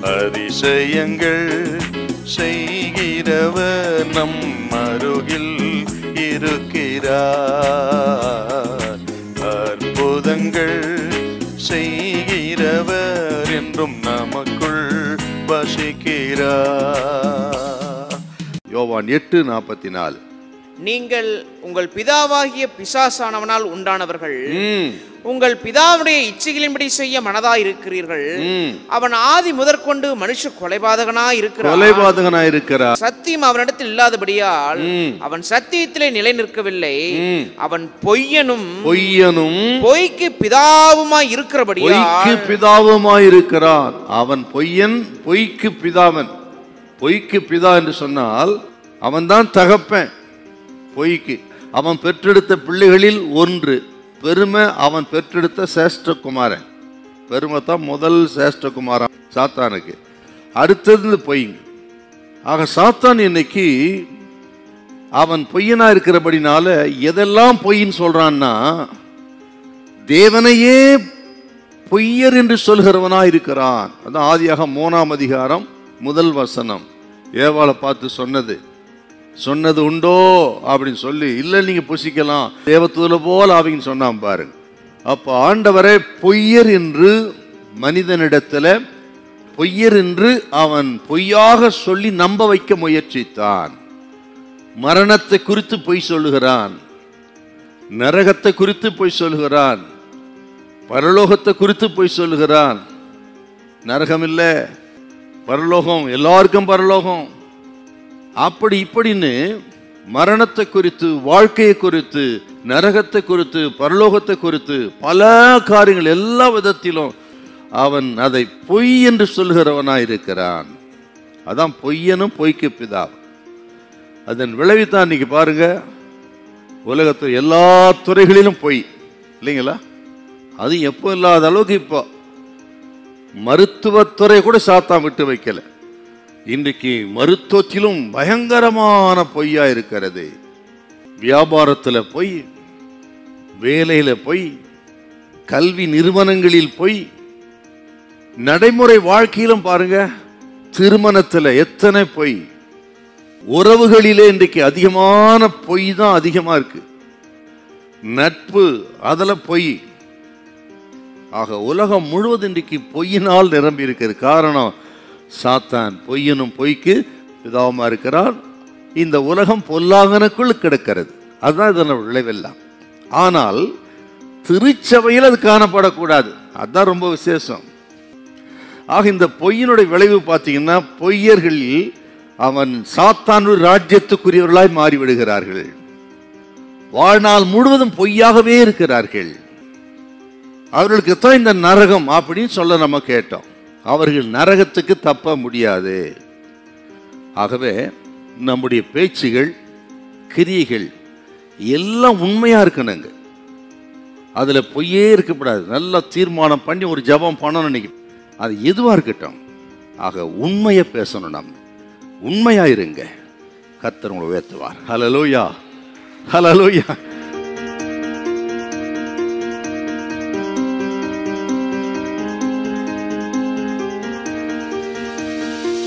அதிசயங்கள் செய்கிறவர் நம் அருகில் இருக்கிறார். அற்புதங்கள் செய்கிறவர் என்றும் நமக்குள் வசிக்கிறார். யோவான் 8:44. நீங்கள் உங்கள் பிதாவாகிய பிசாசானவனால் உண்டானவர்கள், உங்கள் பிதாவுடைய இச்சைகளின்படி செய்ய மனதாயிருக்கிறீர்கள். அவன் ஆதி முதற்கொண்டு மனுஷ கொலைபாதகனாய் இருக்கிறார். சத்தியம் அவனிடத்தில் இல்லாதபடியால் அவன் சத்தியத்திலே நிலை நிற்கவில்லை. அவன் பொய்யனும் பொய்க்கு பிதாவுமாய் இருக்கிறபடியால் அவன் பொய்யன், பொய்க்கு பிதாவன். பொய்க்கு பிதா என்று சொன்னால் அவன்தான் தகப்பன். பொய்க்கு அவன் பெற்றெடுத்த பிள்ளைகளில் ஒன்று பெருமை. அவன் பெற்றெடுத்த சேஷ்டகுமாரன். பெருமை தான் முதல் சேஷ்டகுமாரன் சாத்தானுக்கு. அடுத்தது பொய். ஆக சாத்தான் இன்னைக்கு அவன் பொய்யனா இருக்கிறபடினால எதெல்லாம் பொய்ன்னு சொல்றான்னா, தேவனையே பொய்யர் என்று சொல்கிறவனா இருக்கிறான். அதான் ஆதியாகமம் 3:1 ஏவாளை பார்த்து சொன்னது உண்டோ அப்படின்னு சொல்லி, இல்லை நீங்க புசிக்கலாம், தேவதூதனை போல் ஆவின்னு சொன்னான் பாருங்க. அப்ப ஆண்டவரை பொய்யர் என்று மனிதனிடத்துல பொய்யர் என்று அவன் பொய்யாக சொல்லி நம்ப வைக்க முயற்சித்தான். மரணத்தை குறித்து பொய் சொல்லுகிறான், நரகத்தை குறித்து பொய் சொல்லுகிறான், பரலோகத்தை குறித்து பொய் சொல்லுகிறான். நரகம் இல்லை, பரலோகம், எல்லாருக்கும் பரலோகம், அப்படி இப்படின்னு மரணத்தை குறித்து, வாழ்க்கையை குறித்து, நரகத்தை குறித்து, பரலோகத்தை குறித்து பல காரியங்கள் எல்லா விதத்திலும் அவன் அதை பொய் என்று சொல்கிறவனாயிருக்கிறான். அதான் பொய்யனும் பொய்க்கு பிதா. அதன் விளைவித்தான் இன்னைக்கு பாருங்க, உலகத்தில் எல்லா துறைகளிலும் பொய் இல்லைங்களா? அது எப்போ இல்லாத அளவுக்கு இப்போ மருத்துவத்துறை கூட சாத்தான் விட்டு வைக்கல. இன்றைக்கு மருத்துவத்திலும் பயங்கரமான பொய்யா இருக்கிறது. வியாபாரத்தில் பொய், வேலையில பொய், கல்வி நிறுவனங்களில் பொய், நடைமுறை வாழ்க்கையிலும் பாருங்க, திருமணத்தில் எத்தனை பொய், உறவுகளிலே இன்றைக்கு அதிகமான பொய் தான் அதிகமா இருக்கு. நட்பு அதுல பொய். ஆக உலகம் முழுவதும் இன்றைக்கு பொய்யினால் நிரம்பி இருக்கிறது. காரணம், சாத்தான் பொய்யனும் பொய்க்கு பிதாவுமா இருக்கிறான். இந்த உலகம் பொல்லாங்கனுக்குள் கிடக்கிறது. அதுதான் இதன விளைவெல்லாம். ஆனால் திருச்சபையில் அது காணப்படக்கூடாது. அதுதான் ரொம்ப விசேஷம். ஆக இந்த பொய்யினுடைய விளைவு பார்த்தீங்கன்னா, பொய்யர்கள் அவன் சாத்தான் ராஜ்யத்துக்குரியவர்களாய் மாறிவிடுகிறார்கள். வாழ்நாள் முழுவதும் பொய்யாகவே இருக்கிறார்கள். அவர்களுக்கு தான் இந்த நரகம் அப்படின்னு சொல்ல நம்ம கேட்டோம். அவர்கள் நரகத்துக்கு தப்ப முடியாது. ஆகவே நம்முடைய பேச்சுகள், கிரியைகள் எல்லாம் உண்மையா இருக்கணுங்க. அதுல பொய்யே இருக்கக்கூடாது. நல்லா தீர்மானம் பண்ணி ஒரு ஜபம் பண்ணணும் நினைக்கும். அது எதுவா இருக்கட்டும். ஆக உண்மையை பேசணும். நம்ம உண்மையா இருங்க, கர்த்தர் உங்களை உயர்த்துவார். ஹல்லேலூயா, ஹல்லேலூயா.